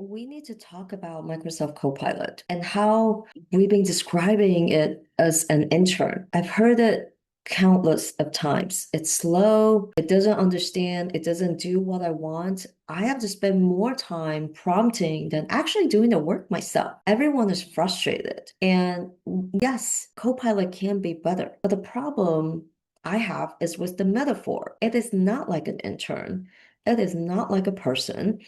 we need to talk about Microsoft Copilot and how we've been describing it as an intern. I've heard it countless of times. It's slow, it doesn't understand, it doesn't do what I want. I have to spend more time prompting than actually doing the work myself. Everyone is frustrated. And yes, Copilot can be better. But the problem I have is with the metaphor. It is not like an intern. It is not like a person.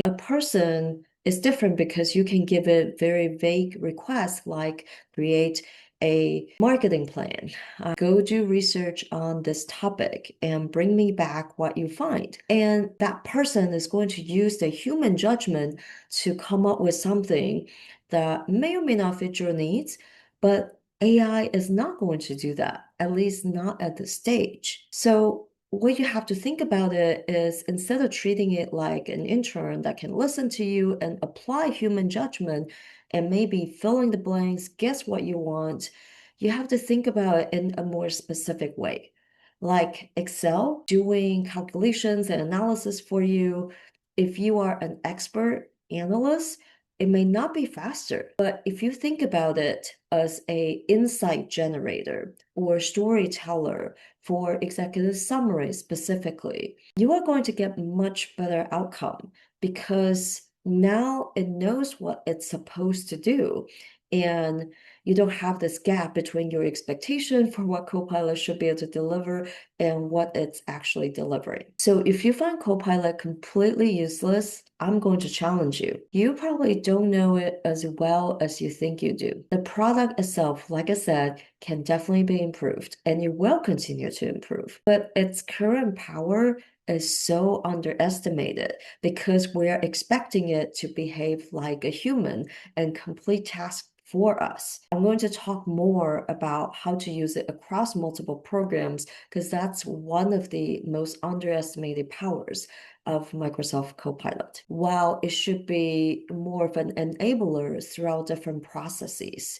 A person is different because you can give it very vague requests like create a marketing plan, go do research on this topic and bring me back what you find. And that person is going to use the human judgment to come up with something that may or may not fit your needs, but AI is not going to do that, at least not at this stage. So what you have to think about it is instead of treating it like an intern that can listen to you and apply human judgment and maybe filling the blanks, guess what you want, you have to think about it in a more specific way. Like Excel doing calculations and analysis for you. If you are an expert analyst, it may not be faster, but if you think about it as a insight generator or storyteller for executive summary specifically, you are going to get much better outcome because now it knows what it's supposed to do. And you don't have this gap between your expectation for what Copilot should be able to deliver and what it's actually delivering. So if you find Copilot completely useless, I'm going to challenge you. You probably don't know it as well as you think you do. The product itself, like I said, can definitely be improved and it will continue to improve. But its current power is so underestimated because we're expecting it to behave like a human and complete tasks for us. I'm going to talk more about how to use it across multiple programs because that's one of the most underestimated powers of Microsoft Copilot. While it should be more of an enabler throughout different processes,